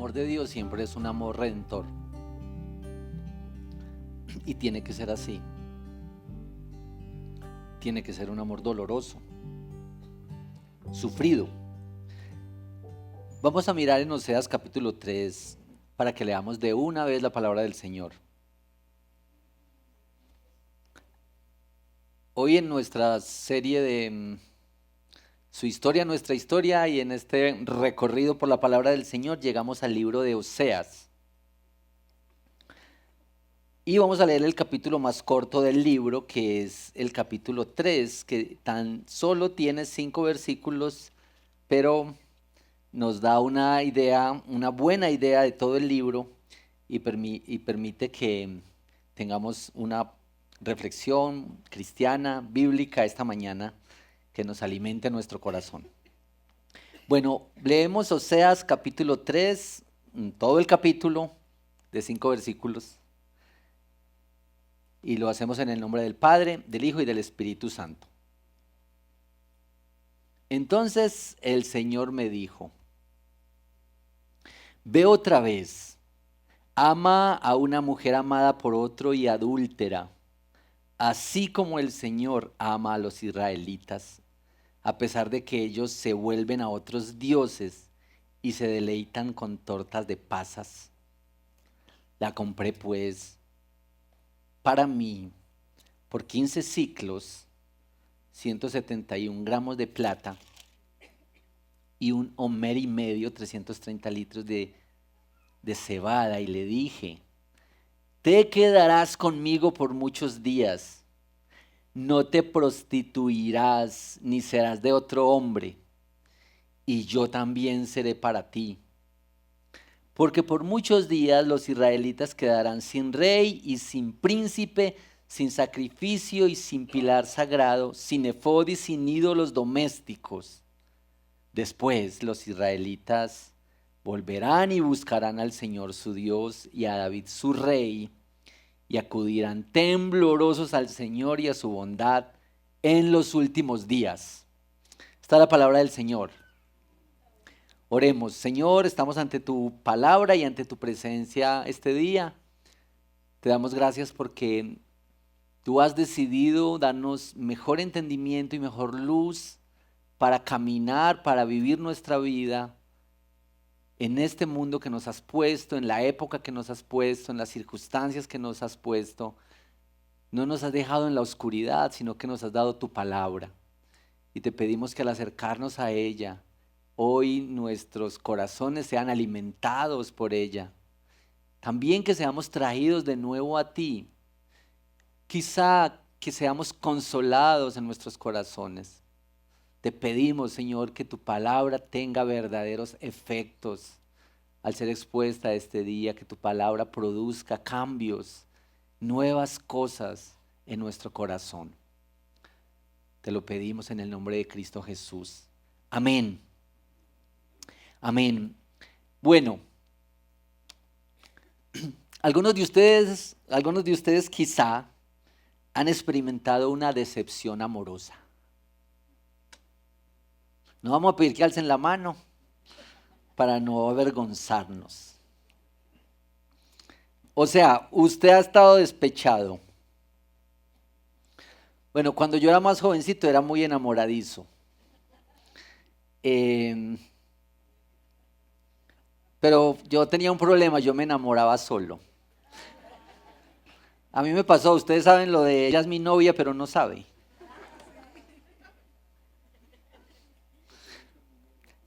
amor de Dios siempre es un amor redentor. Y tiene que ser así. Tiene que ser un amor doloroso, sufrido. Vamos a mirar en Oseas capítulo 3 para que leamos de una vez la palabra del Señor. Hoy en nuestra serie de Su historia, nuestra historia, y en este recorrido por la palabra del Señor llegamos al libro de Oseas. Y vamos a leer el capítulo más corto del libro, que es el capítulo 3, que tan solo tiene 5 versículos, pero nos da una idea, una buena idea de todo el libro y permite que tengamos una reflexión cristiana, bíblica esta mañana que nos alimente nuestro corazón. Bueno, leemos Oseas capítulo 3, todo el capítulo de 5 versículos. Y lo hacemos en el nombre del Padre, del Hijo y del Espíritu Santo. Entonces el Señor me dijo: ve otra vez, ama a una mujer amada por otro y adúltera, así como el Señor ama a los israelitas, a pesar de que ellos se vuelven a otros dioses y se deleitan con tortas de pasas. La compré pues para mí por 15 siclos, 171 gramos de plata, y un homer y medio, 330 litros de cebada, y le dije: te quedarás conmigo por muchos días, no te prostituirás ni serás de otro hombre, y yo también seré para ti. Porque por muchos días los israelitas quedarán sin rey y sin príncipe, sin sacrificio y sin pilar sagrado, sin efod y sin ídolos domésticos. Después los israelitas volverán y buscarán al Señor su Dios y a David su rey, y acudirán temblorosos al Señor y a su bondad en los últimos días. Esta es la palabra del Señor. Oremos. Señor, estamos ante tu palabra y ante tu presencia este día. Te damos gracias porque tú has decidido darnos mejor entendimiento y mejor luz para caminar, para vivir nuestra vida en este mundo que nos has puesto, en la época que nos has puesto, en las circunstancias que nos has puesto. No nos has dejado en la oscuridad, sino que nos has dado tu palabra. Y te pedimos que al acercarnos a ella, hoy nuestros corazones sean alimentados por ella. También que seamos traídos de nuevo a ti. Quizá que seamos consolados en nuestros corazones. Te pedimos, Señor, que tu palabra tenga verdaderos efectos al ser expuesta este día, que tu palabra produzca cambios, nuevas cosas en nuestro corazón. Te lo pedimos en el nombre de Cristo Jesús. Amén. Amén. Bueno, algunos de ustedes quizá han experimentado una decepción amorosa. No vamos a pedir que alcen la mano para no avergonzarnos. O sea, usted ha estado despechado. Bueno, cuando yo era más jovencito era muy enamoradizo. Pero yo tenía un problema, yo me enamoraba solo. A mí me pasó, ustedes saben lo de ella es mi novia, pero no sabe.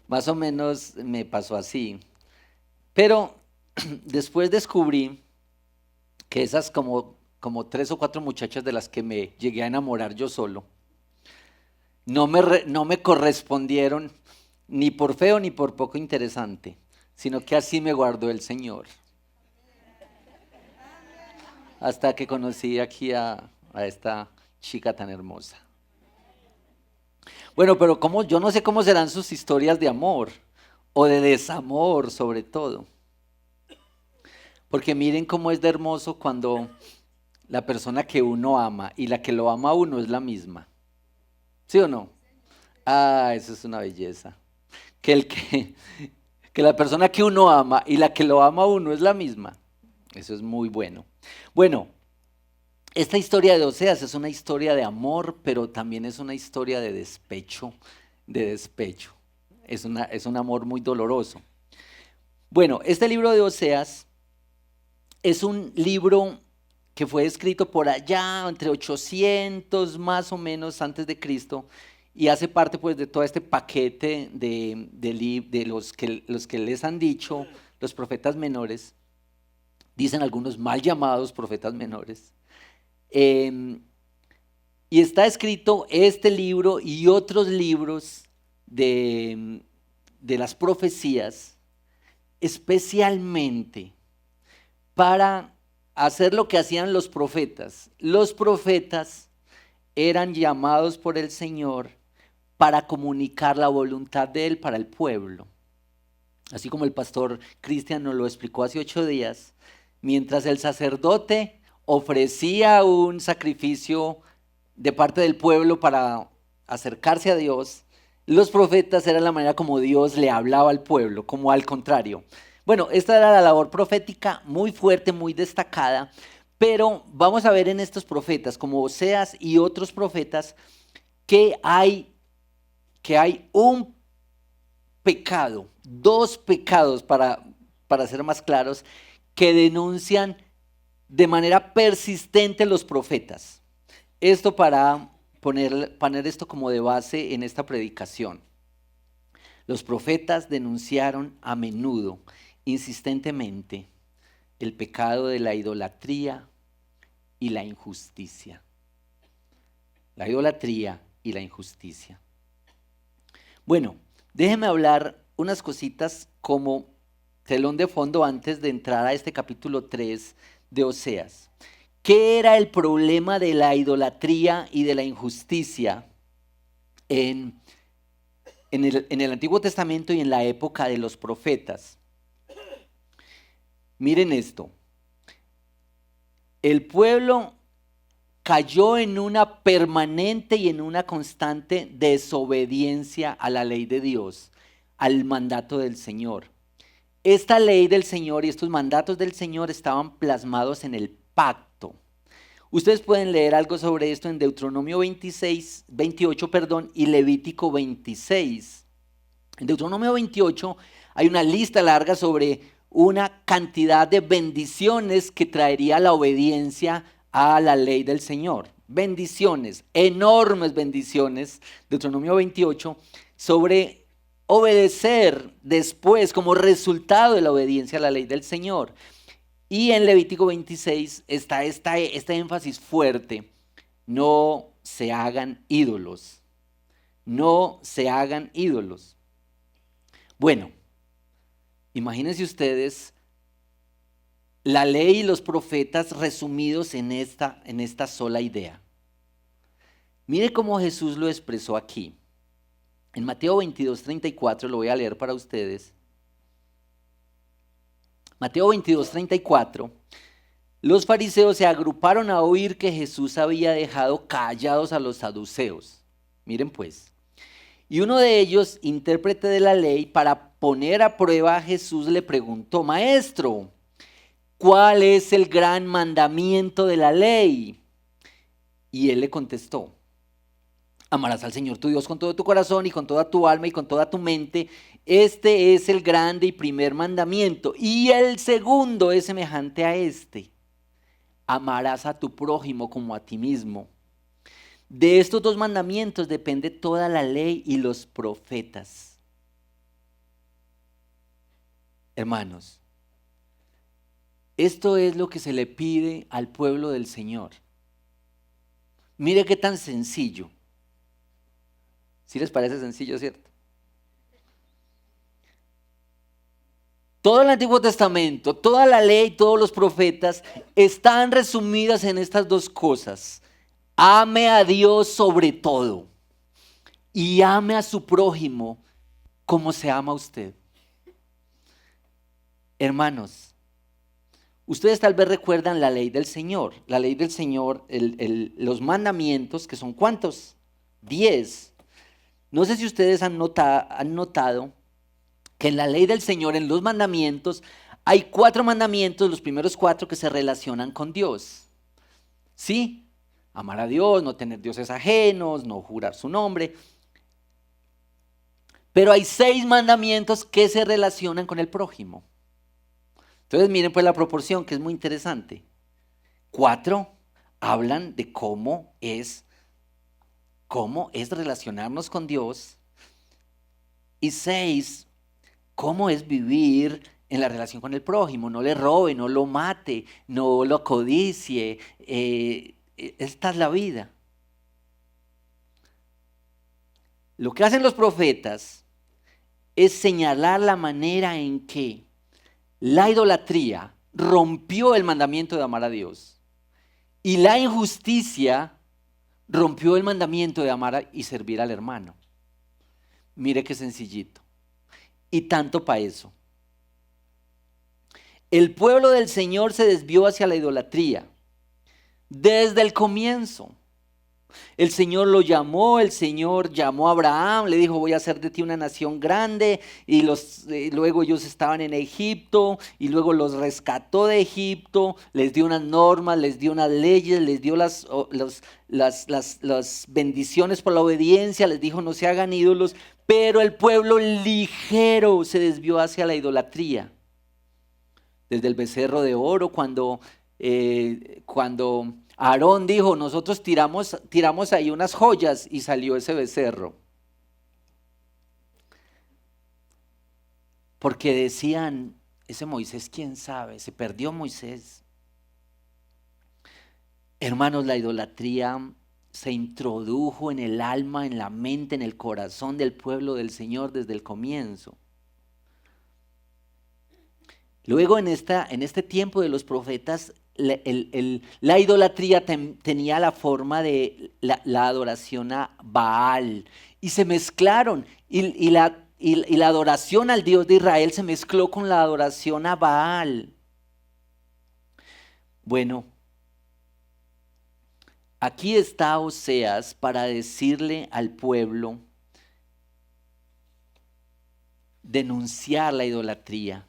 Más o menos me pasó así. Pero después descubrí que esas como 3 o 4 muchachas de las que me llegué a enamorar yo solo, no me correspondieron ni por feo ni por poco interesante, sino que así me guardó el Señor. Hasta que conocí aquí a esta chica tan hermosa. Bueno, pero yo no sé cómo serán sus historias de amor o de desamor sobre todo. Porque miren cómo es de hermoso cuando la persona que uno ama y la que lo ama a uno es la misma. ¿Sí o no? Ah, eso es una belleza. Que Que la persona que uno ama y la que lo ama a uno es la misma. Eso es muy bueno. Bueno, esta historia de Oseas es una historia de amor, pero también es una historia de despecho, de despecho. Es un amor muy doloroso. Bueno, este libro de Oseas es un libro que fue escrito por allá entre 800 más o menos antes de Cristo y hace parte pues de todo este paquete de los que les han dicho los profetas menores, dicen algunos mal llamados profetas menores. Eh, y está escrito este libro y otros libros de las profecías especialmente para hacer lo que hacían los profetas. Los profetas eran llamados por el Señor para comunicar la voluntad de Él para el pueblo. Así como el pastor Cristian nos lo explicó hace 8 días, mientras el sacerdote ofrecía un sacrificio de parte del pueblo para acercarse a Dios, los profetas eran la manera como Dios le hablaba al pueblo, como al contrario. Bueno, esta era la labor profética muy fuerte, muy destacada, pero vamos a ver en estos profetas, como Oseas y otros profetas, que hay un pecado, dos pecados para ser más claros, que denuncian de manera persistente los profetas. Esto para poner esto como de base en esta predicación. Los profetas denunciaron a menudo, insistentemente, el pecado de la idolatría y la injusticia. La idolatría y la injusticia. Bueno, déjenme hablar unas cositas como telón de fondo antes de entrar a este capítulo 3 de Oseas. ¿Qué era el problema de la idolatría y de la injusticia en el Antiguo Testamento y en la época de los profetas? Miren esto. El pueblo cayó en una permanente y en una constante desobediencia a la ley de Dios, al mandato del Señor. Esta ley del Señor y estos mandatos del Señor estaban plasmados en el pacto. Ustedes pueden leer algo sobre esto en Deuteronomio 28 y Levítico 26. En Deuteronomio 28 hay una lista larga sobre una cantidad de bendiciones que traería la obediencia a la ley del Señor. Bendiciones, enormes bendiciones, Deuteronomio 28, sobre obedecer después como resultado de la obediencia a la ley del Señor. Y en Levítico 26 está este énfasis fuerte: no se hagan ídolos, no se hagan ídolos. Bueno, imagínense ustedes la ley y los profetas resumidos en esta sola idea. Mire cómo Jesús lo expresó aquí. En Mateo 22:34 lo voy a leer para ustedes. Mateo 22:34. Los fariseos se agruparon a oír que Jesús había dejado callados a los saduceos. Miren pues. Y uno de ellos, intérprete de la ley, para poner a prueba a Jesús, le preguntó: Maestro, ¿cuál es el gran mandamiento de la ley? Y él le contestó: amarás al Señor tu Dios con todo tu corazón y con toda tu alma y con toda tu mente. Este es el grande y primer mandamiento. Y el segundo es semejante a este: amarás a tu prójimo como a ti mismo. De estos dos mandamientos depende toda la ley y los profetas. Hermanos, esto es lo que se le pide al pueblo del Señor. Mire qué tan sencillo. ¿Sí les parece sencillo, cierto? Todo el Antiguo Testamento, toda la ley, todos los profetas están resumidas en estas dos cosas: ame a Dios sobre todo y ame a su prójimo como se ama a usted. Hermanos, ustedes tal vez recuerdan la ley del Señor. La ley del Señor, los mandamientos, que son ¿cuántos? 10. No sé si ustedes han notado que en la ley del Señor, en los mandamientos, hay 4 mandamientos, los primeros 4 que se relacionan con Dios. ¿Sí? Amar a Dios, no tener dioses ajenos, no jurar su nombre. Pero hay 6 mandamientos que se relacionan con el prójimo. Entonces miren pues la proporción, que es muy interesante. 4 hablan de cómo es relacionarnos con Dios. Y 6, cómo es vivir en la relación con el prójimo. No le robe, no lo mate, no lo codicie. Esta es la vida. Lo que hacen los profetas es señalar la manera en que la idolatría rompió el mandamiento de amar a Dios y la injusticia rompió el mandamiento de amar y servir al hermano. Mire qué sencillito. Y tanto para eso. El pueblo del Señor se desvió hacia la idolatría desde el comienzo. El Señor lo llamó, el Señor llamó a Abraham, le dijo: voy a hacer de ti una nación grande, y luego ellos estaban en Egipto, y luego los rescató de Egipto, les dio unas normas, les dio unas leyes, les dio las bendiciones por la obediencia, les dijo: no se hagan ídolos, pero el pueblo ligero se desvió hacia la idolatría. Desde el becerro de oro, cuando Aarón dijo: nosotros tiramos ahí unas joyas, y salió ese becerro. Porque decían: ese Moisés, quién sabe, se perdió Moisés. Hermanos, la idolatría se introdujo en el alma, en la mente, en el corazón del pueblo del Señor desde el comienzo. Luego en este tiempo de los profetas, la idolatría tenía la forma de la adoración a Baal, y se mezclaron, y la adoración al Dios de Israel se mezcló con la adoración a Baal. Bueno, aquí está Oseas para decirle al pueblo, denunciar la idolatría.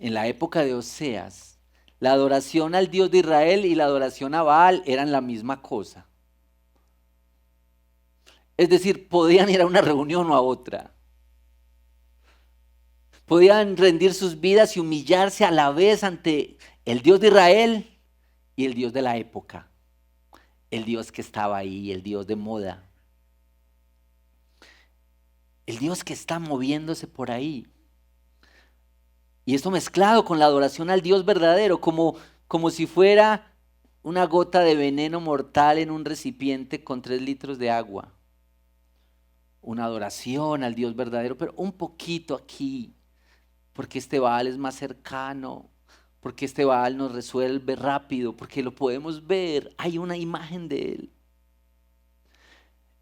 En la época de Oseas, la adoración al Dios de Israel y la adoración a Baal eran la misma cosa. Es decir, podían ir a una reunión o a otra. Podían rendir sus vidas y humillarse a la vez ante el Dios de Israel y el Dios de la época. El Dios que estaba ahí, el Dios de moda. El Dios que está moviéndose por ahí. Y esto mezclado con la adoración al Dios verdadero, como si fuera una gota de veneno mortal en un recipiente con 3 litros de agua. Una adoración al Dios verdadero, pero un poquito aquí, porque este Baal es más cercano, porque este Baal nos resuelve rápido, porque lo podemos ver, hay una imagen de él.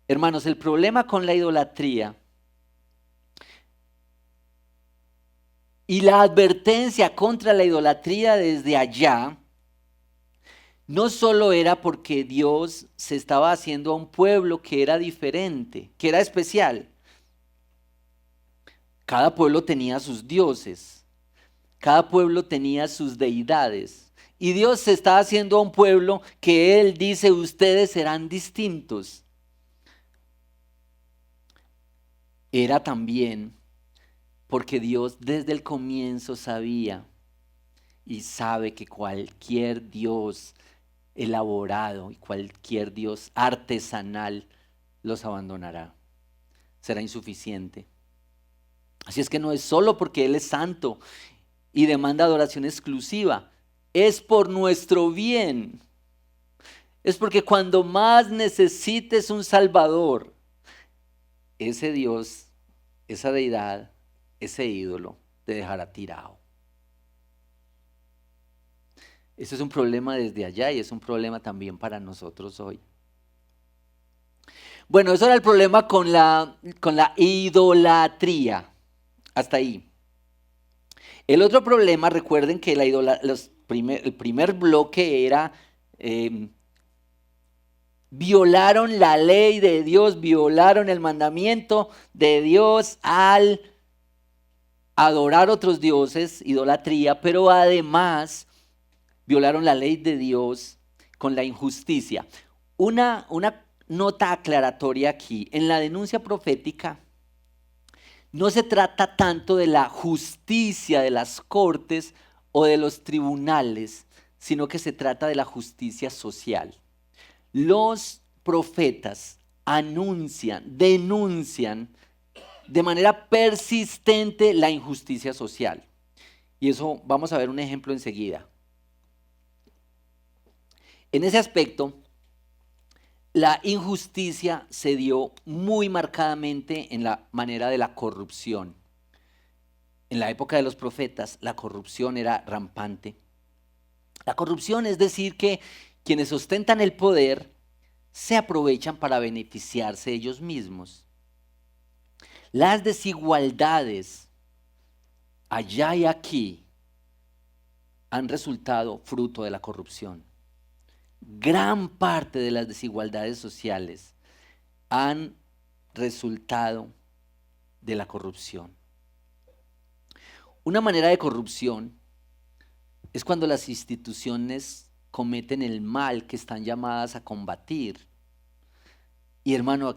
Hermanos, el problema con la idolatría y la advertencia contra la idolatría desde allá, no solo era porque Dios se estaba haciendo a un pueblo que era diferente, que era especial. Cada pueblo tenía sus dioses, cada pueblo tenía sus deidades. Y Dios se estaba haciendo a un pueblo que Él dice: ustedes serán distintos. Era también porque Dios desde el comienzo sabía y sabe que cualquier Dios elaborado y cualquier Dios artesanal los abandonará. Será insuficiente. Así es que no es solo porque Él es santo y demanda adoración exclusiva, es por nuestro bien. Es porque cuando más necesites un Salvador, ese Dios, esa deidad, ese ídolo te dejará tirado. Ese es un problema desde allá y es un problema también para nosotros hoy. Bueno, eso era el problema con la idolatría. Hasta ahí. El otro problema, recuerden que el primer bloque era Violaron la ley de Dios, violaron el mandamiento de Dios al adorar otros dioses, idolatría, pero además violaron la ley de Dios con la injusticia. Una nota aclaratoria aquí, en la denuncia profética no se trata tanto de la justicia de las cortes o de los tribunales, sino que se trata de la justicia social. Los profetas anuncian, denuncian de manera persistente la injusticia social. Y eso vamos a ver un ejemplo enseguida. En ese aspecto, la injusticia se dio muy marcadamente en la manera de la corrupción. En la época de los profetas, la corrupción era rampante. La corrupción es decir que quienes ostentan el poder se aprovechan para beneficiarse ellos mismos. Las desigualdades allá y aquí han resultado fruto de la corrupción. Gran parte de las desigualdades sociales han resultado de la corrupción. Una manera de corrupción es cuando las instituciones cometen el mal que están llamadas a combatir. Y hermanos,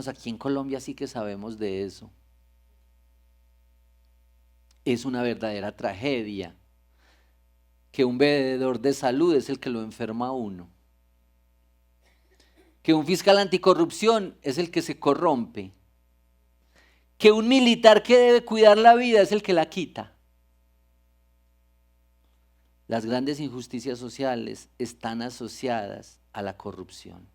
aquí en Colombia sí que sabemos de eso. Es una verdadera tragedia que un veedor de salud es el que lo enferma a uno. Que un fiscal anticorrupción es el que se corrompe. Que un militar que debe cuidar la vida es el que la quita. Las grandes injusticias sociales están asociadas a la corrupción.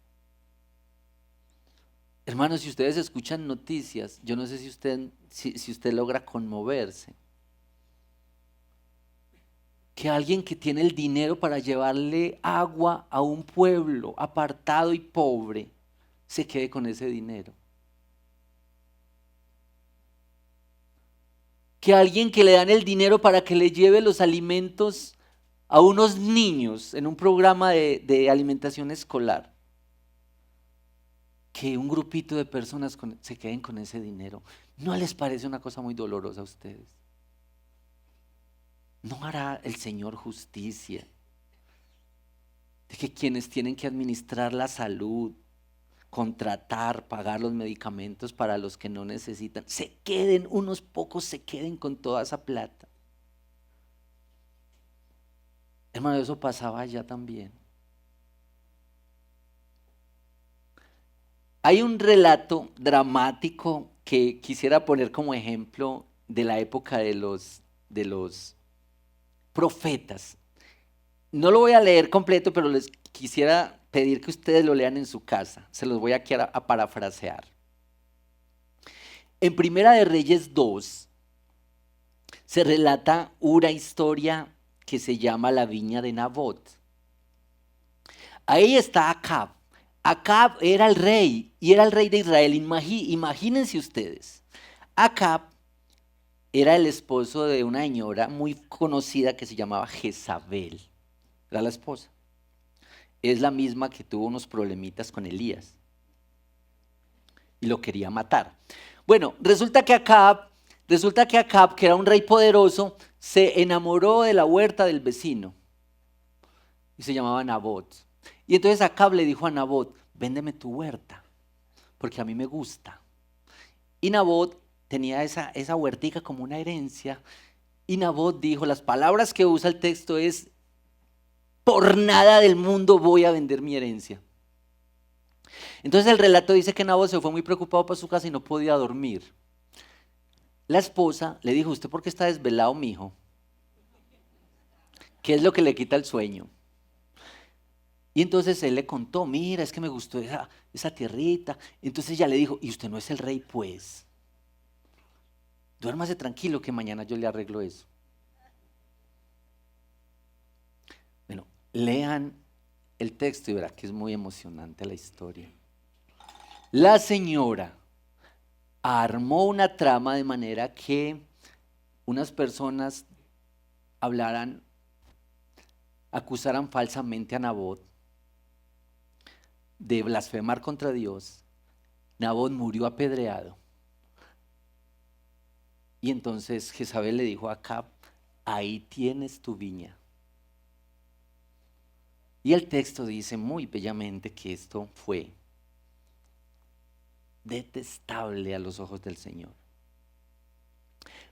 Hermanos, si ustedes escuchan noticias, yo no sé si usted logra conmoverse. Que alguien que tiene el dinero para llevarle agua a un pueblo apartado y pobre, se quede con ese dinero. Que alguien que le dan el dinero para que le lleve los alimentos a unos niños en un programa de alimentación escolar, que un grupito de personas se queden con ese dinero. ¿No les parece una cosa muy dolorosa a ustedes? ¿No hará el Señor justicia de que quienes tienen que administrar la salud, contratar, pagar los medicamentos para los que no necesitan, unos pocos se queden con toda esa plata? Hermano, eso pasaba allá también. Hay un relato dramático que quisiera poner como ejemplo de la época de los profetas. No lo voy a leer completo, pero les quisiera pedir que ustedes lo lean en su casa. Se los voy aquí a parafrasear. En Primera de Reyes 2 se relata una historia que se llama la viña de Nabot. Ahí está Acab. Acab era el rey y era el rey de Israel. Imagínense ustedes. Acab era el esposo de una señora muy conocida que se llamaba Jezabel. Era la esposa. Es la misma que tuvo unos problemitas con Elías y lo quería matar. Bueno, resulta que Acab, que era un rey poderoso, se enamoró de la huerta del vecino y se llamaba Nabot. Y entonces Acab le dijo a Nabot: véndeme tu huerta, porque a mí me gusta. Y Nabot tenía esa huertica como una herencia. Y Nabot dijo, las palabras que usa el texto es: por nada del mundo voy a vender mi herencia. Entonces el relato dice que Nabot se fue muy preocupado para su casa y no podía dormir. La esposa le dijo: ¿usted por qué está desvelado, mijo? ¿Qué es lo que le quita el sueño? Y entonces él le contó: mira, es que me gustó esa tierrita. Entonces ella le dijo: ¿y usted no es el rey, pues? Duérmase tranquilo que mañana yo le arreglo eso. Bueno, lean el texto y verán que es muy emocionante la historia. La señora armó una trama de manera que unas personas acusaran falsamente a Nabot, de blasfemar contra Dios, Nabot murió apedreado. Y entonces Jezabel le dijo a Acab, ahí tienes tu viña. Y el texto dice muy bellamente que esto fue detestable a los ojos del Señor.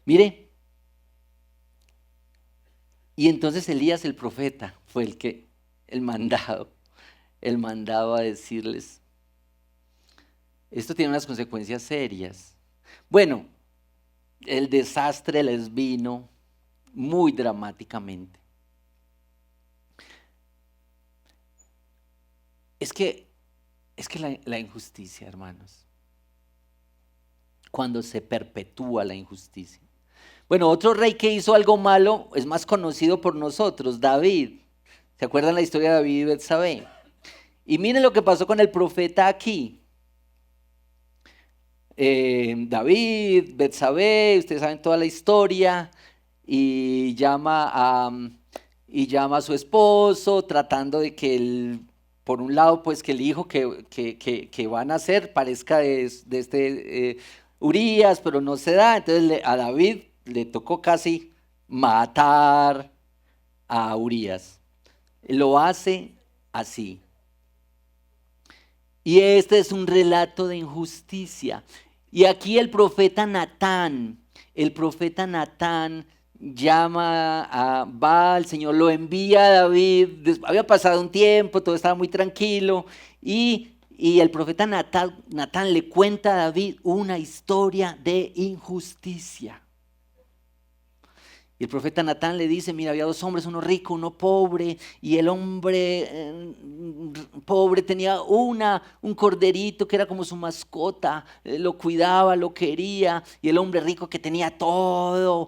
Mire, y entonces Elías el profeta fue el mandado a decirles, esto tiene unas consecuencias serias. Bueno, el desastre les vino muy dramáticamente. Es que la injusticia, hermanos, cuando se perpetúa la injusticia. Bueno, otro rey que hizo algo malo es más conocido por nosotros, David. ¿Se acuerdan la historia de David y Betsabé? Y miren lo que pasó con el profeta aquí. David, Betsabé, ustedes saben toda la historia, y llama a su esposo tratando de que por un lado, pues que el hijo que van a nacer parezca de este Urías, pero no se da. Entonces a David le tocó casi matar a Urías. Lo hace así. Y este es un relato de injusticia. Y aquí el profeta Natán va, el Señor lo envía a David, había pasado un tiempo, todo estaba muy tranquilo, y el profeta Natán le cuenta a David una historia de injusticia. Y el profeta Natán le dice, mira, había dos hombres, uno rico, uno pobre, y el hombre pobre tenía un corderito que era como su mascota, lo cuidaba, lo quería, y el hombre rico que tenía todo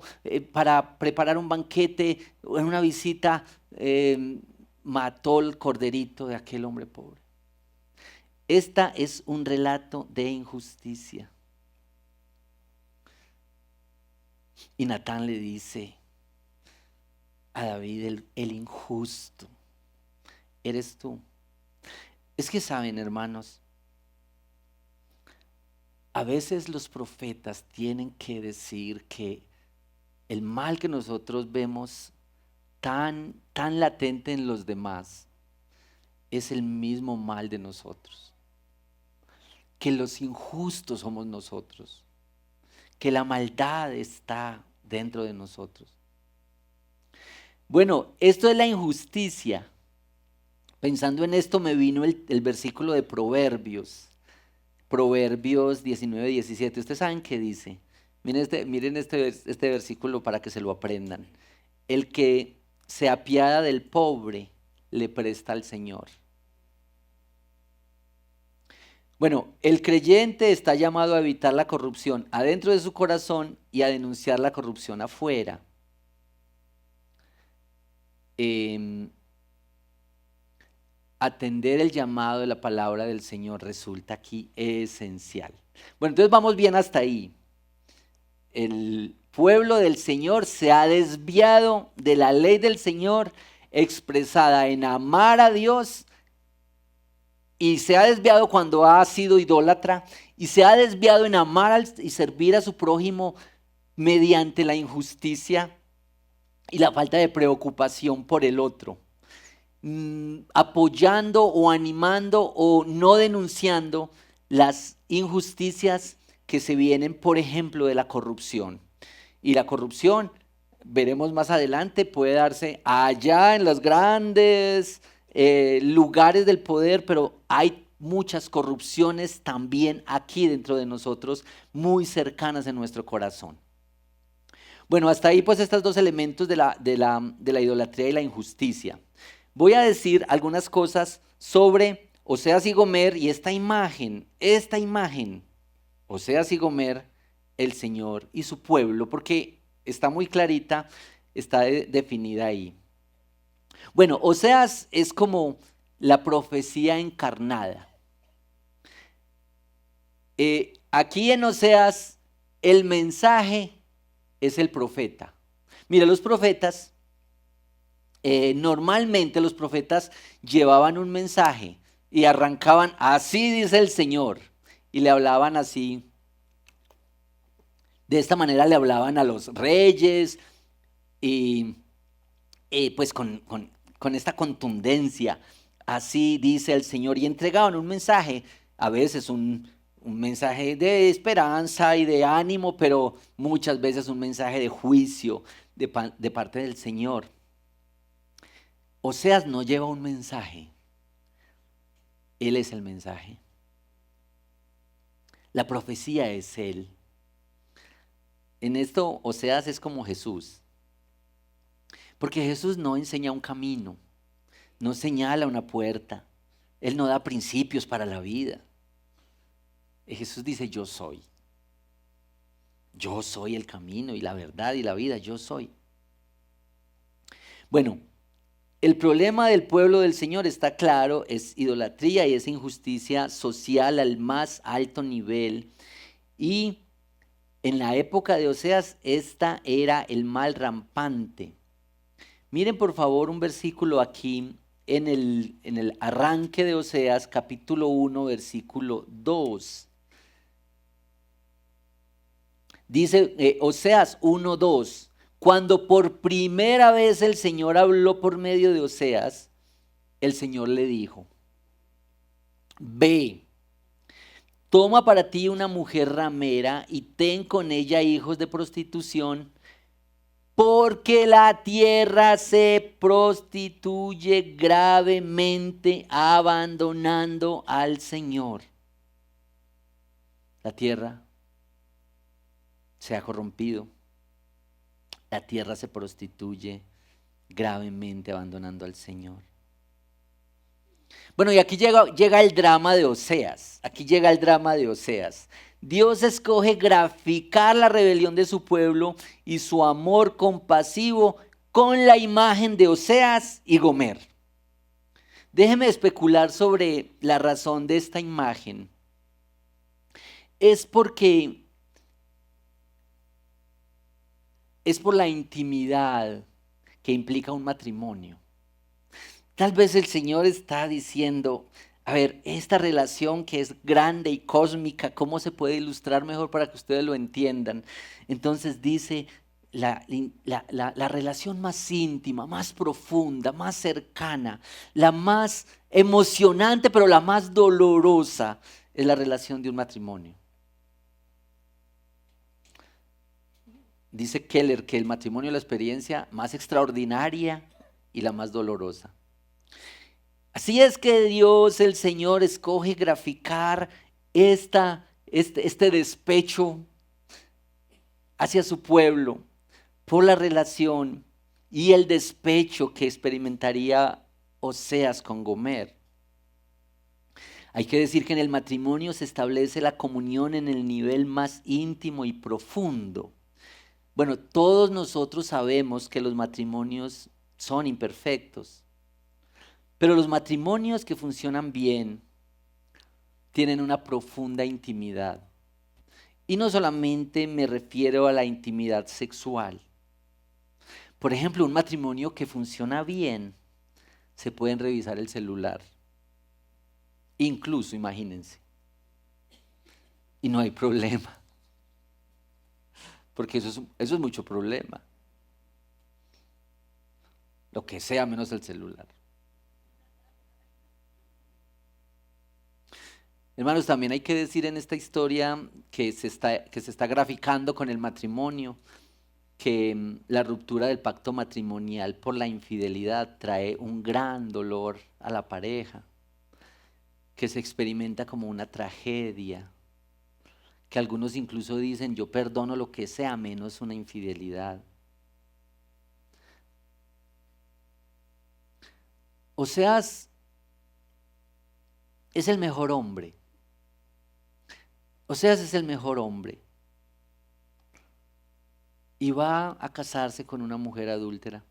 para preparar un banquete, en una visita, mató el corderito de aquel hombre pobre. Esta es un relato de injusticia. Y Natán le dice a David, el injusto, eres tú. Es que saben, hermanos, a veces los profetas tienen que decir que el mal que nosotros vemos tan latente en los demás es el mismo mal de nosotros. Que los injustos somos nosotros. Que la maldad está dentro de nosotros. Bueno, esto es la injusticia. Pensando en esto me vino el versículo de Proverbios 19, 17. Ustedes saben qué dice. Miren este versículo para que se lo aprendan. El que se apiada del pobre le presta al Señor. Bueno, el creyente está llamado a evitar la corrupción adentro de su corazón y a denunciar la corrupción afuera. Atender el llamado de la palabra del Señor resulta aquí esencial. Bueno, entonces vamos bien hasta ahí. El pueblo del Señor se ha desviado de la ley del Señor expresada en amar a Dios, y se ha desviado cuando ha sido idólatra, y se ha desviado en amar y servir a su prójimo mediante la injusticia y la falta de preocupación por el otro, apoyando o animando o no denunciando las injusticias que se vienen, por ejemplo, de la corrupción. Y la corrupción, veremos más adelante, puede darse allá en los grandes lugares del poder, pero hay muchas corrupciones también aquí dentro de nosotros, muy cercanas en nuestro corazón. Bueno, hasta ahí pues estos dos elementos de la idolatría y la injusticia. Voy a decir algunas cosas sobre Oseas y Gomer y esta imagen, Oseas y Gomer, el Señor y su pueblo, porque está muy clarita, está definida ahí. Bueno, Oseas es como la profecía encarnada. Aquí en Oseas el mensaje es el profeta. Mira, los profetas, normalmente los profetas llevaban un mensaje, y arrancaban, así dice el Señor, y le hablaban así. De esta manera le hablaban a los reyes y pues con esta contundencia, así dice el Señor, y entregaban un mensaje, a veces un mensaje de esperanza y de ánimo, pero muchas veces un mensaje de juicio de parte del Señor. Oseas no lleva un mensaje, Él es el mensaje. La profecía es Él. En esto, Oseas es como Jesús, porque Jesús no enseña un camino, no señala una puerta, Él no da principios para la vida. Jesús dice, yo soy el camino y la verdad y la vida, yo soy. Bueno, el problema del pueblo del Señor está claro, es idolatría y es injusticia social al más alto nivel. Y en la época de Oseas, esta era el mal rampante. Miren por favor un versículo aquí en el arranque de Oseas, capítulo 1, versículo 2. Dice Oseas 1:2, cuando por primera vez el Señor habló por medio de Oseas, el Señor le dijo, ve, toma para ti una mujer ramera y ten con ella hijos de prostitución, porque la tierra se prostituye gravemente abandonando al Señor. La tierra se ha corrompido. La tierra se prostituye gravemente abandonando al Señor. Bueno, y aquí llega el drama de Oseas. Aquí llega el drama de Oseas. Dios escoge graficar la rebelión de su pueblo y su amor compasivo con la imagen de Oseas y Gomer. Déjeme especular sobre la razón de esta imagen. Es por la intimidad que implica un matrimonio. Tal vez el Señor está diciendo, a ver, esta relación que es grande y cósmica, ¿cómo se puede ilustrar mejor para que ustedes lo entiendan? Entonces dice, la relación más íntima, más profunda, más cercana, la más emocionante, pero la más dolorosa, es la relación de un matrimonio. Dice Keller que el matrimonio es la experiencia más extraordinaria y la más dolorosa. Así es que Dios, el Señor, escoge graficar este despecho hacia su pueblo por la relación y el despecho que experimentaría Oseas con Gomer. Hay que decir que en el matrimonio se establece la comunión en el nivel más íntimo y profundo. Bueno, todos nosotros sabemos que los matrimonios son imperfectos, pero los matrimonios que funcionan bien tienen una profunda intimidad. Y no solamente me refiero a la intimidad sexual. Por ejemplo, un matrimonio que funciona bien, se pueden revisar el celular. Incluso, imagínense. Y no hay problema. Porque eso es mucho problema. Lo que sea menos el celular. Hermanos, también hay que decir en esta historia que se está graficando con el matrimonio, que la ruptura del pacto matrimonial por la infidelidad trae un gran dolor a la pareja, que se experimenta como una tragedia, que algunos incluso dicen, yo perdono lo que sea menos una infidelidad. Oseas es el mejor hombre. Oseas es el mejor hombre. Y va a casarse con una mujer adúltera.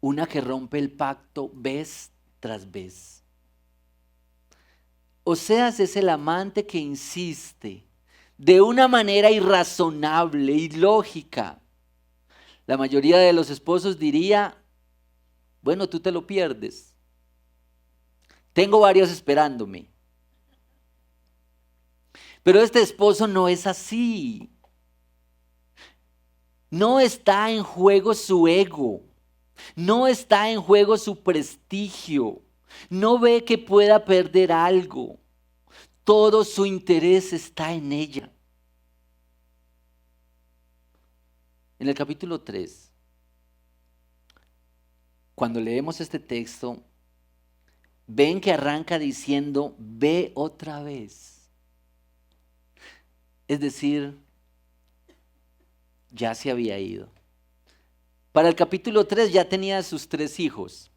Una que rompe el pacto vez tras vez. Oseas es el amante que insiste de una manera irrazonable y lógica. La mayoría de los esposos diría, bueno, tú te lo pierdes. Tengo varios esperándome. Pero este esposo no es así. No está en juego su ego. No está en juego su prestigio. No ve que pueda perder algo. Todo su interés está en ella. En el capítulo 3, cuando leemos este texto, ven que arranca diciendo, ve otra vez. Es decir, ya se había ido. Para el capítulo 3 ya tenía sus 3 hijos.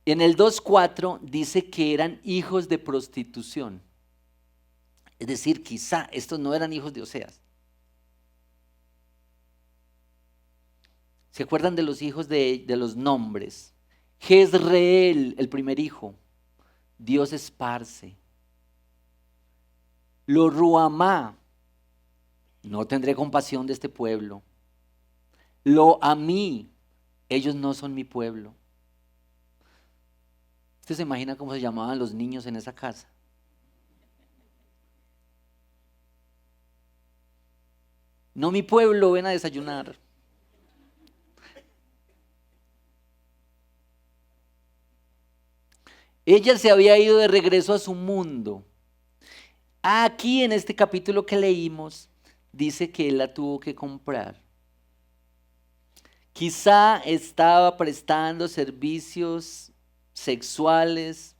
En el 2:4 dice que eran hijos de prostitución. Es decir, quizá estos no eran hijos de Oseas. ¿Se acuerdan de los hijos de los nombres? Jezreel, el primer hijo. Dios esparce. Lo Ruamá. No tendré compasión de este pueblo. Lo Amí. Ellos no son mi pueblo. ¿Usted se imagina cómo se llamaban los niños en esa casa? No mi pueblo, ven a desayunar. Ella se había ido de regreso a su mundo. Aquí en este capítulo que leímos, dice que él la tuvo que comprar. Quizá estaba prestando servicios sexuales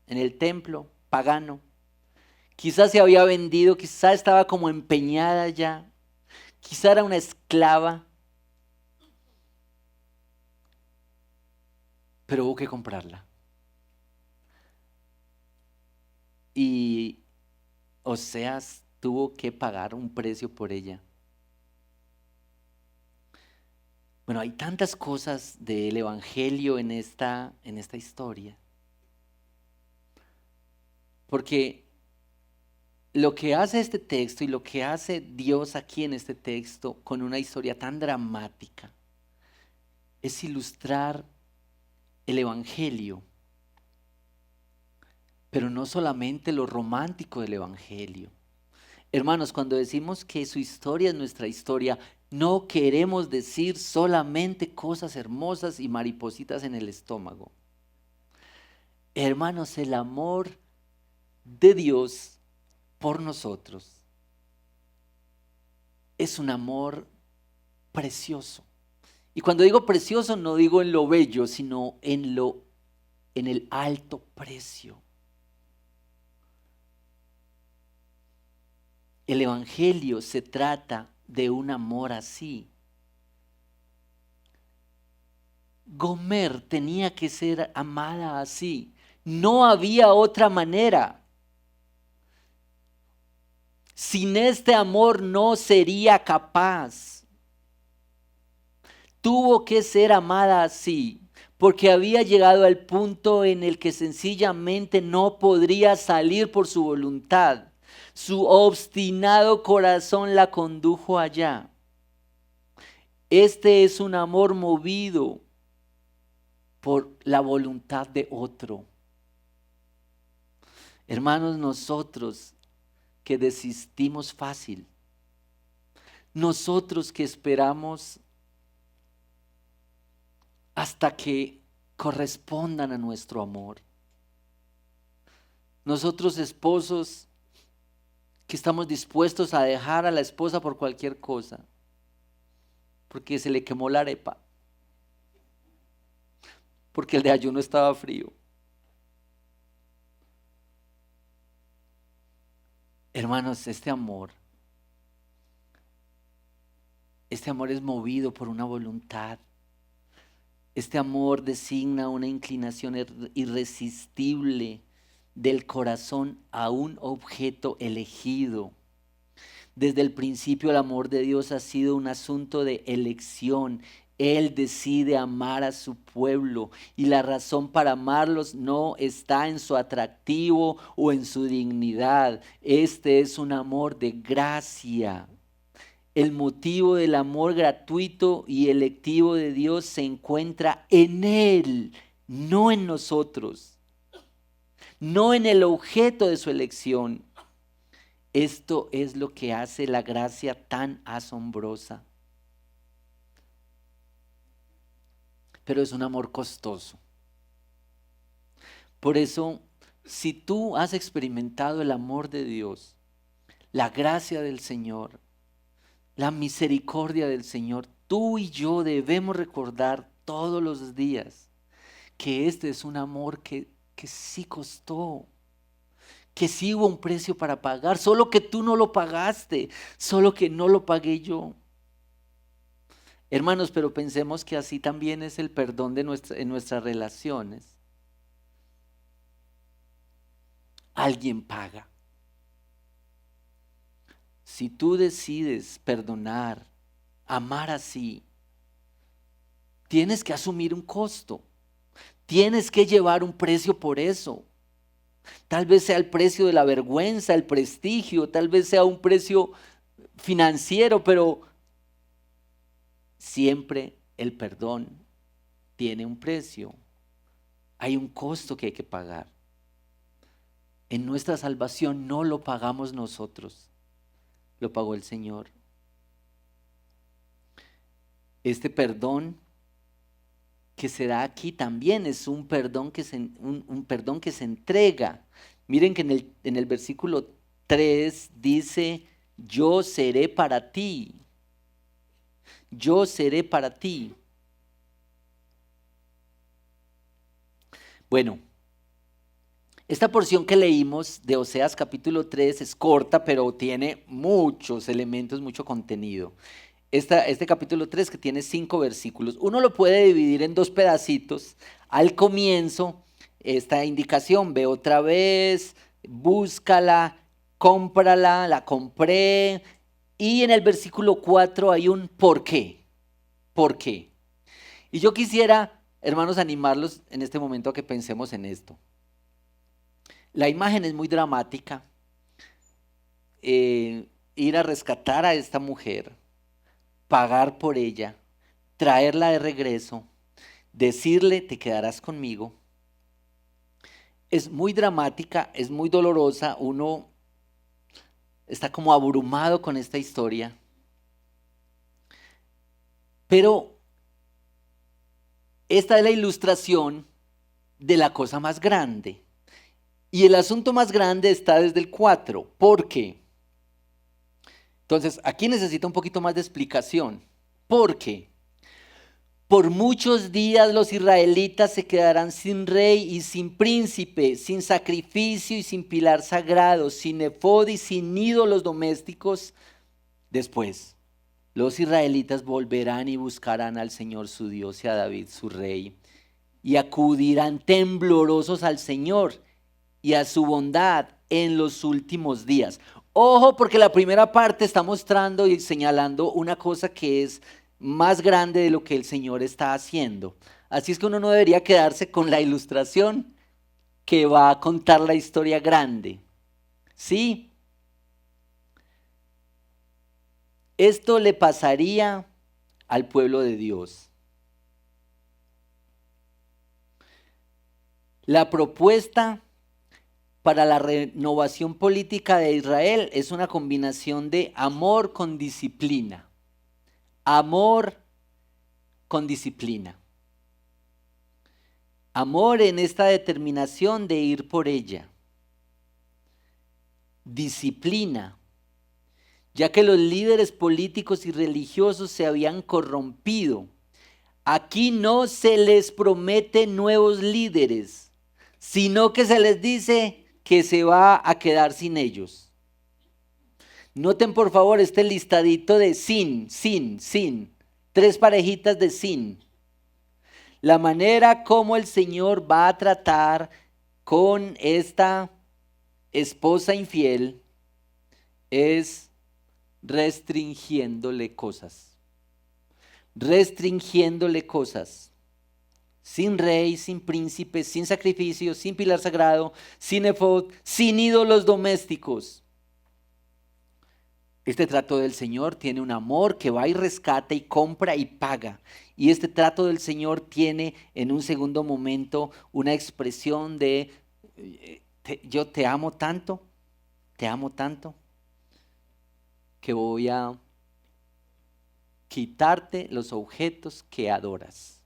en el templo pagano. Quizá se había vendido, quizá estaba como empeñada ya. Quizá era una esclava. Pero hubo que comprarla. Y Oseas tuvo que pagar un precio por ella. Bueno, hay tantas cosas del Evangelio en esta historia. Porque lo que hace este texto y lo que hace Dios aquí en este texto con una historia tan dramática es ilustrar el Evangelio. Pero no solamente lo romántico del Evangelio. Hermanos, cuando decimos que su historia es nuestra historia, no queremos decir solamente cosas hermosas y maripositas en el estómago. Hermanos, el amor de Dios por nosotros es un amor precioso. Y cuando digo precioso, no digo en lo bello, sino en el alto precio. El Evangelio se trata de un amor así. Gomer tenía que ser amada así. No había otra manera. Sin este amor no sería capaz. Tuvo que ser amada así, porque había llegado al punto en el que sencillamente no podría salir por su voluntad. Su obstinado corazón la condujo allá. Este es un amor movido por la voluntad de otro. Hermanos, nosotros que desistimos fácil, nosotros que esperamos hasta que correspondan a nuestro amor, nosotros esposos que estamos dispuestos a dejar a la esposa por cualquier cosa, porque se le quemó la arepa, porque el de ayuno estaba frío. Hermanos, este amor es movido por una voluntad. Este amor designa una inclinación irresistible del corazón a un objeto elegido. Desde el principio el amor de Dios ha sido un asunto de elección. Él decide amar a su pueblo y la razón para amarlos no está en su atractivo o en su dignidad. Este es un amor de gracia. El motivo del amor gratuito y electivo de Dios se encuentra en Él, no en nosotros. no en el objeto de su elección. Esto es lo que hace la gracia tan asombrosa. Pero es un amor costoso. Por eso, si tú has experimentado el amor de Dios, la gracia del Señor, la misericordia del Señor, tú y yo debemos recordar todos los días que este es un amor que sí costó, que sí hubo un precio para pagar, solo que tú no lo pagaste, solo que no lo pagué yo. Hermanos, pero pensemos que así también es el perdón de en nuestras relaciones. Alguien paga. Si tú decides perdonar, amar así, tienes que asumir un costo. Tienes que llevar un precio por eso. Tal vez sea el precio de la vergüenza, el prestigio, tal vez sea un precio financiero, pero siempre el perdón tiene un precio. Hay un costo que hay que pagar. En nuestra salvación no lo pagamos nosotros, lo pagó el Señor. Este perdón que se da aquí también es un perdón un perdón que se entrega. Miren que en el versículo 3 dice, yo seré para ti. Yo seré para ti. Bueno, esta porción que leímos de Oseas capítulo 3 es corta, pero tiene muchos elementos, mucho contenido. Este capítulo 3 que tiene 5 versículos, uno lo puede dividir en dos pedacitos. Al comienzo, esta indicación, ve otra vez, búscala, cómprala, la compré. Y en el versículo 4 hay un ¿por qué? ¿Por qué? Y yo quisiera, hermanos, animarlos en este momento a que pensemos en esto. La imagen es muy dramática. Ir a rescatar a esta mujer, pagar por ella, traerla de regreso, decirle te quedarás conmigo. Es muy dramática, es muy dolorosa, uno está como abrumado con esta historia. Pero esta es la ilustración de la cosa más grande. Y el asunto más grande está desde el 4. ¿Por qué? Entonces, aquí necesita un poquito más de explicación. ¿Por qué? Por muchos días los israelitas se quedarán sin rey y sin príncipe, sin sacrificio y sin pilar sagrado, sin efod y sin ídolos domésticos. Después, los israelitas volverán y buscarán al Señor su Dios y a David su rey, y acudirán temblorosos al Señor y a su bondad en los últimos días. Ojo, porque la primera parte está mostrando y señalando una cosa que es más grande de lo que el Señor está haciendo. Así es que uno no debería quedarse con la ilustración que va a contar la historia grande. ¿Sí? Esto le pasaría al pueblo de Dios. La propuesta para la renovación política de Israel es una combinación de amor con disciplina. Amor con disciplina. Amor en esta determinación de ir por ella. Disciplina, ya que los líderes políticos y religiosos se habían corrompido. Aquí no se les promete nuevos líderes, sino que se les dice que se va a quedar sin ellos. Noten por favor este listadito de sin. 3 parejitas de sin. La manera como el Señor va a tratar con esta esposa infiel es restringiéndole cosas. Restringiéndole cosas. Sin rey, sin príncipe, sin sacrificio, sin pilar sagrado, sin efod, sin ídolos domésticos. Este trato del Señor tiene un amor que va y rescata y compra y paga. Y este trato del Señor tiene en un segundo momento una expresión de yo te amo tanto, que voy a quitarte los objetos que adoras.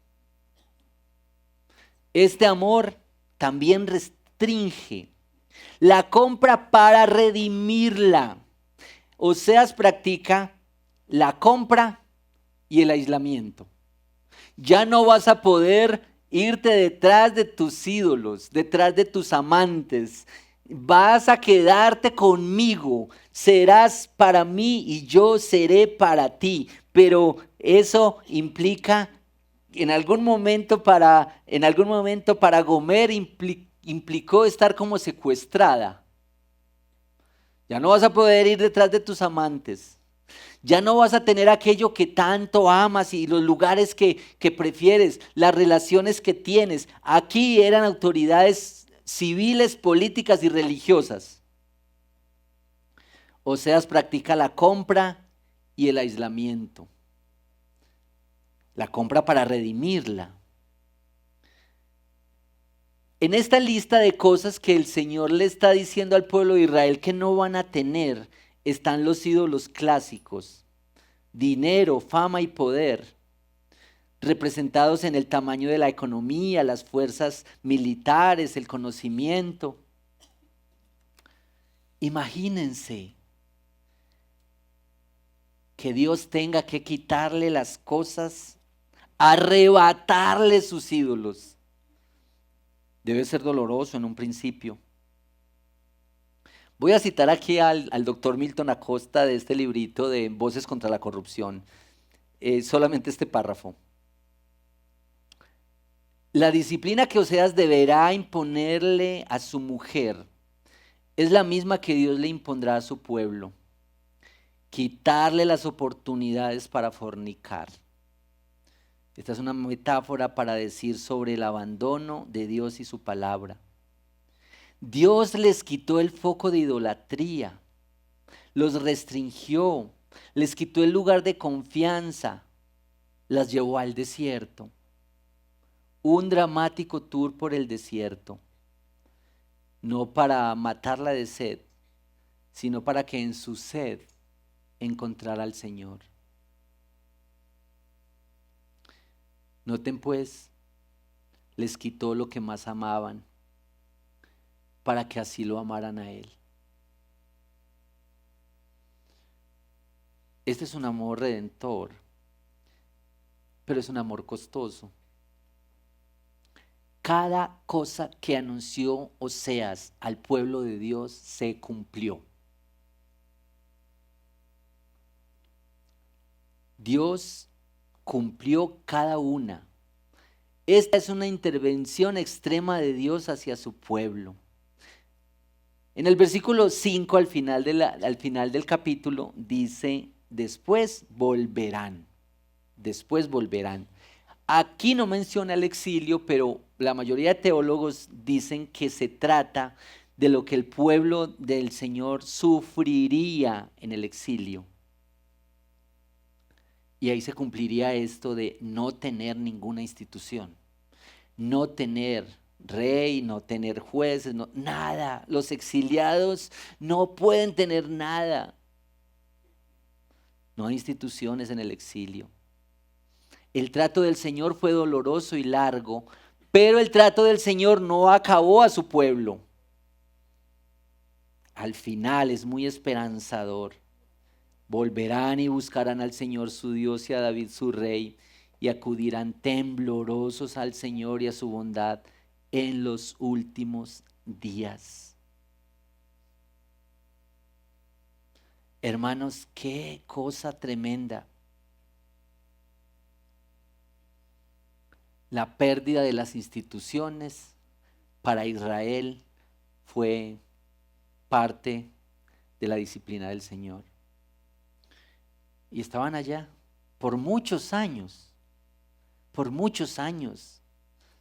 Este amor también restringe la compra para redimirla. Oseas practica la compra y el aislamiento. Ya no vas a poder irte detrás de tus ídolos, detrás de tus amantes. Vas a quedarte conmigo. Serás para mí y yo seré para ti. Pero eso implica en algún momento para Gomer implicó estar como secuestrada. Ya no vas a poder ir detrás de tus amantes. Ya no vas a tener aquello que tanto amas y los lugares que prefieres, las relaciones que tienes. Aquí eran autoridades civiles, políticas y religiosas. Oseas practica la compra y el aislamiento. La compra para redimirla. En esta lista de cosas que el Señor le está diciendo al pueblo de Israel que no van a tener, están los ídolos clásicos, dinero, fama y poder, representados en el tamaño de la economía, las fuerzas militares, el conocimiento. Imagínense que Dios tenga que quitarle las cosas, arrebatarle sus ídolos. Debe ser doloroso en un principio. Voy a citar aquí al doctor Milton Acosta de este librito de Voces contra la Corrupción. Solamente este párrafo. La disciplina que Oseas deberá imponerle a su mujer es la misma que Dios le impondrá a su pueblo. Quitarle las oportunidades para fornicar. Esta es una metáfora para decir sobre el abandono de Dios y su palabra. Dios les quitó el foco de idolatría, los restringió, les quitó el lugar de confianza, las llevó al desierto. Un dramático tour por el desierto, no para matarla de sed, sino para que en su sed encontrara al Señor. Noten pues, les quitó lo que más amaban, para que así lo amaran a Él. Este es un amor redentor, pero es un amor costoso. Cada cosa que anunció Oseas al pueblo de Dios se cumplió. Dios cumplió cada una. Esta es una intervención extrema de Dios hacia su pueblo. En el versículo 5 al final del capítulo dice, después volverán. Aquí no menciona el exilio, pero la mayoría de teólogos dicen que se trata de lo que el pueblo del Señor sufriría en el exilio. Y ahí se cumpliría esto de no tener ninguna institución, no tener rey, no tener jueces, nada. Los exiliados no pueden tener nada. No hay instituciones en el exilio. El trato del Señor fue doloroso y largo, pero el trato del Señor no acabó a su pueblo. Al final es muy esperanzador. Volverán y buscarán al Señor su Dios y a David su rey, y acudirán temblorosos al Señor y a su bondad en los últimos días. Hermanos, qué cosa tremenda. La pérdida de las instituciones para Israel fue parte de la disciplina del Señor. Y estaban allá por muchos años,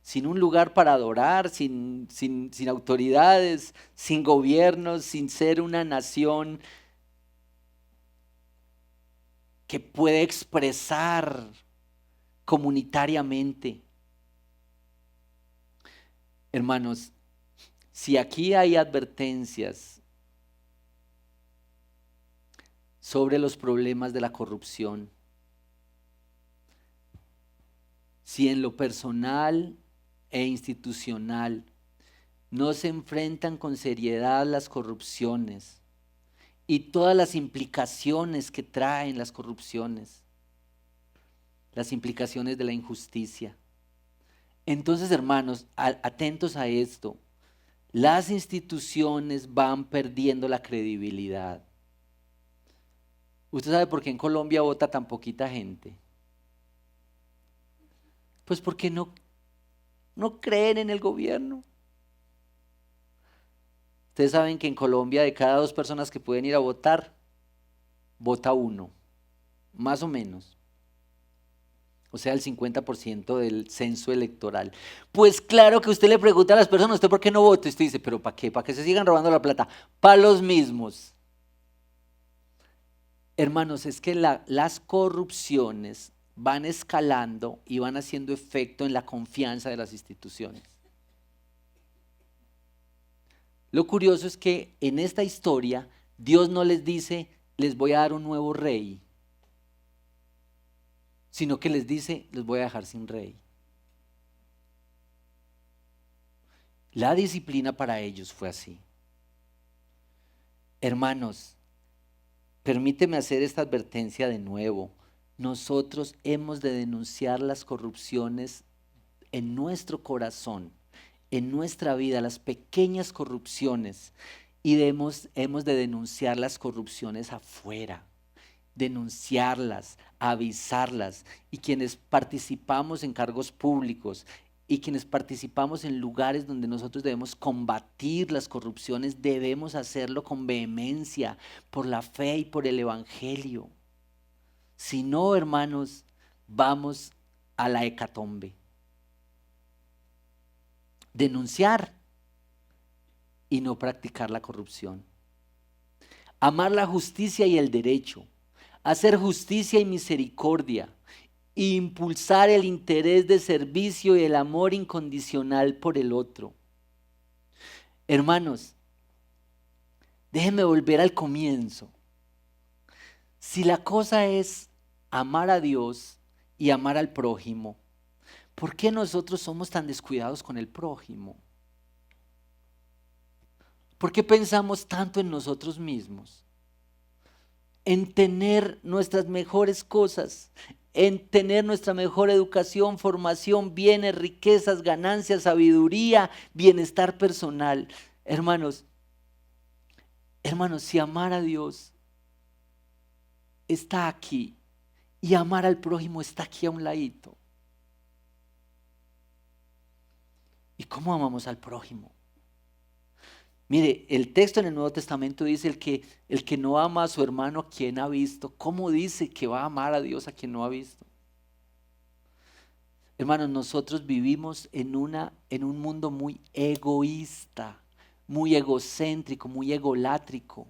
sin un lugar para adorar, sin autoridades, sin gobiernos, sin ser una nación que puede expresar comunitariamente. Hermanos, Si aquí hay advertencias sobre los problemas de la corrupción, si en lo personal e institucional no se enfrentan con seriedad las corrupciones y todas las implicaciones que traen las corrupciones, las implicaciones de la injusticia. Entonces, hermanos, atentos a esto, las instituciones van perdiendo la credibilidad. ¿Usted sabe por qué en Colombia vota tan poquita gente? Pues porque no creen en el gobierno. Ustedes saben que en Colombia de cada 2 personas que pueden ir a votar, vota uno, más o menos. O sea, el 50% del censo electoral. Pues claro que usted le pregunta a las personas, ¿usted por qué no vota? Y usted dice, ¿pero para qué? ¿Para que se sigan robando la plata? Para los mismos. Hermanos, es que las corrupciones van escalando y van haciendo efecto en la confianza de las instituciones. Lo curioso es que en esta historia Dios no les dice, les voy a dar un nuevo rey, sino que les dice, les voy a dejar sin rey. La disciplina para ellos fue así. Hermanos, permíteme hacer esta advertencia de nuevo. Nosotros hemos de denunciar las corrupciones en nuestro corazón, en nuestra vida, las pequeñas corrupciones, y hemos de denunciar las corrupciones afuera, denunciarlas, avisarlas, y quienes participamos en cargos públicos y quienes participamos en lugares donde nosotros debemos combatir las corrupciones, debemos hacerlo con vehemencia, por la fe y por el evangelio. Si no, hermanos, vamos a la hecatombe. Denunciar y no practicar la corrupción. Amar la justicia y el derecho. Hacer justicia y misericordia. Impulsar el interés de servicio y el amor incondicional por el otro. Hermanos, déjenme volver al comienzo. Si la cosa es amar a Dios y amar al prójimo, ¿por qué nosotros somos tan descuidados con el prójimo? ¿Por qué pensamos tanto en nosotros mismos? En tener nuestras mejores cosas, en tener nuestra mejor educación, formación, bienes, riquezas, ganancias, sabiduría, bienestar personal. Hermanos, si amar a Dios está aquí y amar al prójimo está aquí a un ladito. ¿Y cómo amamos al prójimo? Mire, el texto en el Nuevo Testamento dice el que no ama a su hermano a quien ha visto. ¿Cómo dice que va a amar a Dios a quien no ha visto? Hermanos, nosotros vivimos en un mundo muy egoísta, muy egocéntrico, muy egolátrico.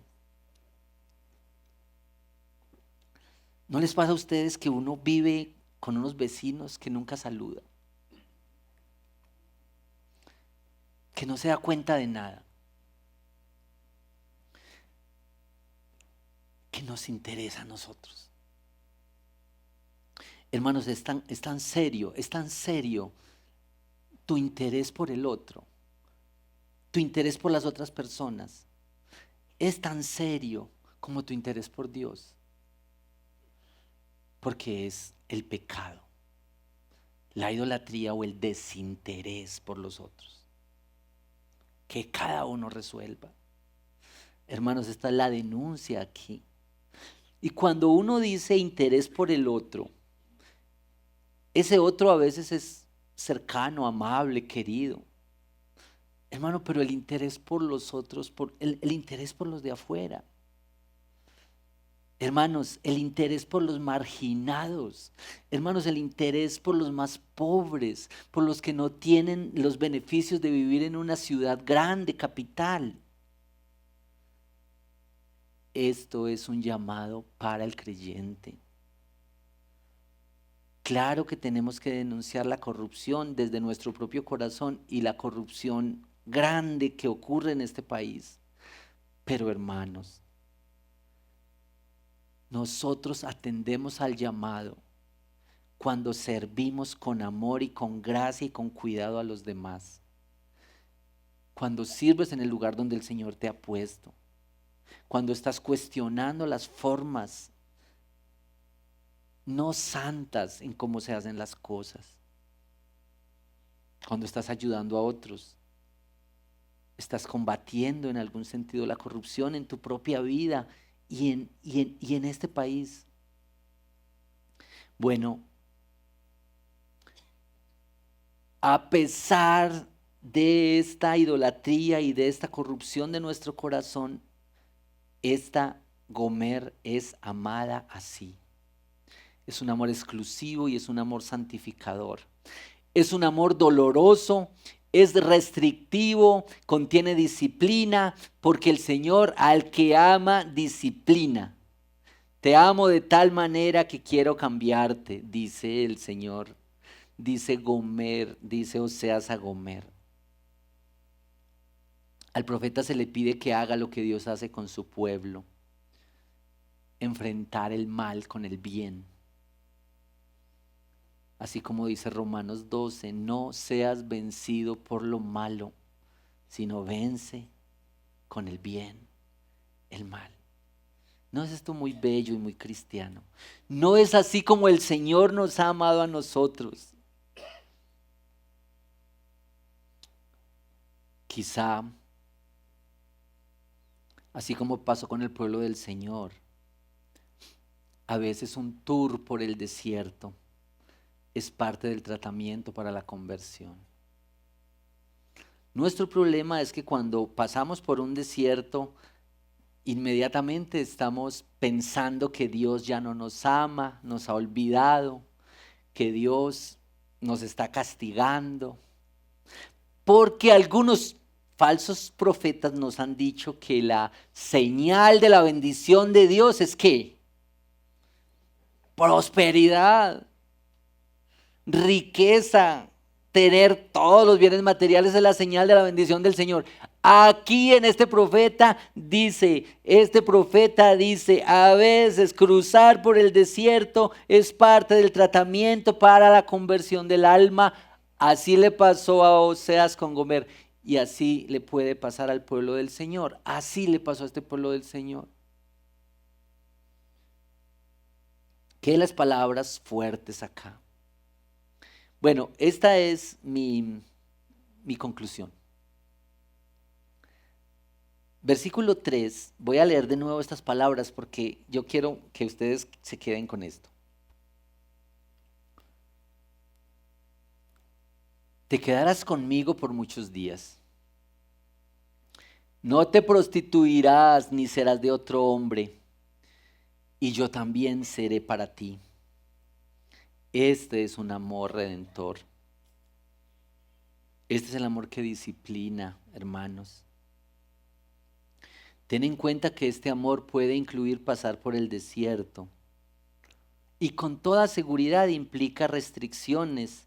¿No les pasa a ustedes que uno vive con unos vecinos que nunca saluda? Que no se da cuenta de nada. Que nos interesa a nosotros. Hermanos, es tan serio tu interés por el otro, tu interés por las otras personas. Es tan serio como tu interés por Dios. Porque es el pecado, la idolatría o el desinterés por los otros. Que cada uno resuelva. Hermanos, esta es la denuncia aquí. Y cuando uno dice interés por el otro, ese otro a veces es cercano, amable, querido. Hermano, pero el interés por los otros, el interés por los de afuera. Hermanos, el interés por los marginados. Hermanos, el interés por los más pobres, por los que no tienen los beneficios de vivir en una ciudad grande, capital. Esto es un llamado para el creyente. Claro que tenemos que denunciar la corrupción desde nuestro propio corazón y la corrupción grande que ocurre en este país. Pero hermanos, nosotros atendemos al llamado cuando servimos con amor y con gracia y con cuidado a los demás. Cuando sirves en el lugar donde el Señor te ha puesto. Cuando estás cuestionando las formas no santas en cómo se hacen las cosas. Cuando estás ayudando a otros. Estás combatiendo en algún sentido la corrupción en tu propia vida y en este país. Bueno, a pesar de esta idolatría y de esta corrupción de nuestro corazón, esta Gomer es amada así. Es un amor exclusivo y es un amor santificador. Es un amor doloroso, es restrictivo, contiene disciplina, porque el Señor al que ama disciplina. Te amo de tal manera que quiero cambiarte, dice el Señor. Dice Gomer, dice Oseas a Gomer. Al profeta se le pide que haga lo que Dios hace con su pueblo. Enfrentar el mal con el bien. Así como dice Romanos 12, no seas vencido por lo malo, sino vence con el bien, el mal. ¿No es esto muy bello y muy cristiano? ¿No es así como el Señor nos ha amado a nosotros? Quizá, así como pasó con el pueblo del Señor, a veces un tour por el desierto es parte del tratamiento para la conversión. Nuestro problema es que cuando pasamos por un desierto, inmediatamente estamos pensando que Dios ya no nos ama, nos ha olvidado, que Dios nos está castigando, porque algunos falsos profetas nos han dicho que la señal de la bendición de Dios es ¿qué? Prosperidad, riqueza, tener todos los bienes materiales es la señal de la bendición del Señor. Aquí en este profeta dice, a veces cruzar por el desierto es parte del tratamiento para la conversión del alma. Así le pasó a Oseas con Gomer y así le puede pasar al pueblo del Señor. Así le pasó a este pueblo del Señor. ¿Qué las palabras fuertes acá? Bueno, esta es mi conclusión. Versículo 3, voy a leer de nuevo estas palabras porque yo quiero que ustedes se queden con esto. Te quedarás conmigo por muchos días. No te prostituirás ni serás de otro hombre, y yo también seré para ti. Este es un amor redentor. Este es el amor que disciplina, hermanos. Ten en cuenta que este amor puede incluir pasar por el desierto y con toda seguridad implica restricciones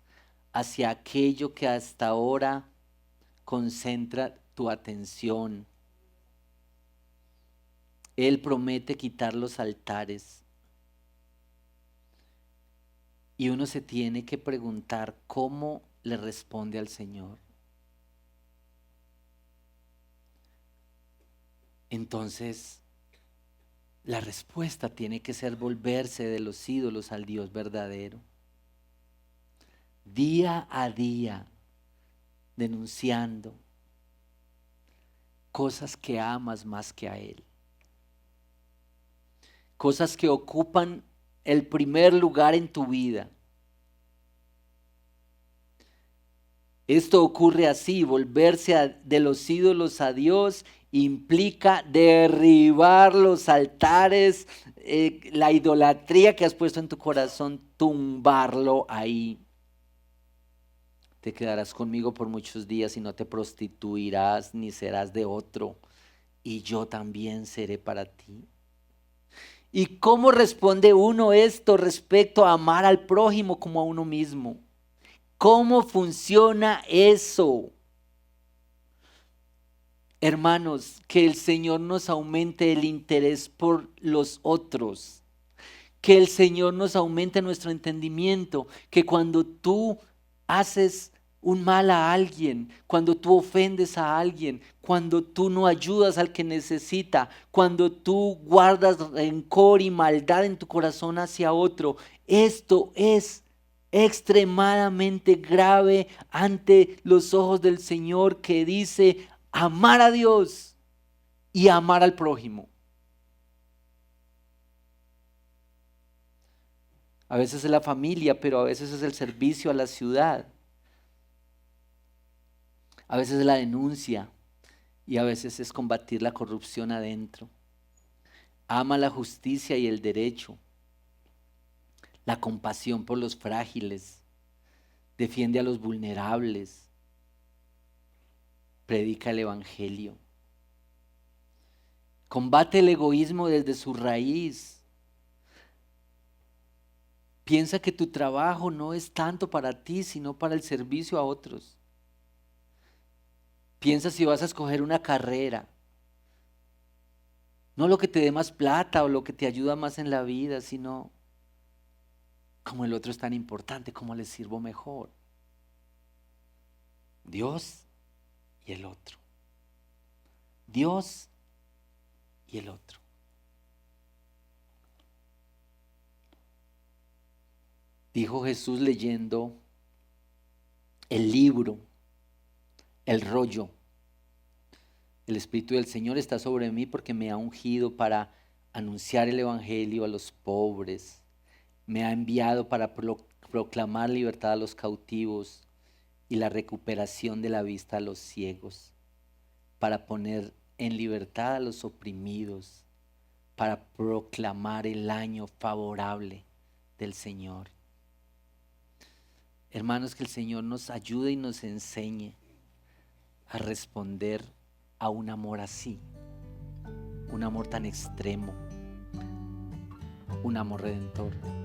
hacia aquello que hasta ahora concentra tu atención. Él promete quitar los altares y uno se tiene que preguntar cómo le responde al Señor. Entonces, la respuesta tiene que ser volverse de los ídolos al Dios verdadero. Día a día, denunciando cosas que amas más que a Él. Cosas que ocupan el primer lugar en tu vida. Esto ocurre así, volverse de los ídolos a Dios implica derribar los altares, la idolatría que has puesto en tu corazón, tumbarlo ahí. Te quedarás conmigo por muchos días y no te prostituirás ni serás de otro, y yo también seré para ti. ¿Y cómo responde uno esto respecto a amar al prójimo como a uno mismo? ¿Cómo funciona eso? Hermanos, que el Señor nos aumente el interés por los otros. Que el Señor nos aumente nuestro entendimiento, que cuando tú haces un mal a alguien, cuando tú ofendes a alguien, cuando tú no ayudas al que necesita, cuando tú guardas rencor y maldad en tu corazón hacia otro, esto es extremadamente grave ante los ojos del Señor, que dice amar a Dios y amar al prójimo. A veces es la familia, pero a veces es el servicio a la ciudad. A veces es la denuncia y a veces es combatir la corrupción adentro. Ama la justicia y el derecho, la compasión por los frágiles, defiende a los vulnerables, predica el evangelio. Combate el egoísmo desde su raíz. Piensa que tu trabajo no es tanto para ti, sino para el servicio a otros. Piensa si vas a escoger una carrera, no lo que te dé más plata o lo que te ayuda más en la vida, sino como el otro es tan importante, cómo le sirvo mejor. Dios y el otro. Dios y el otro. Dijo Jesús leyendo el libro, el rollo. El Espíritu del Señor está sobre mí porque me ha ungido para anunciar el Evangelio a los pobres. Me ha enviado para proclamar libertad a los cautivos y la recuperación de la vista a los ciegos, para poner en libertad a los oprimidos, para proclamar el año favorable del Señor. Hermanos, que el Señor nos ayude y nos enseñe a responder a un amor así, un amor tan extremo, un amor redentor.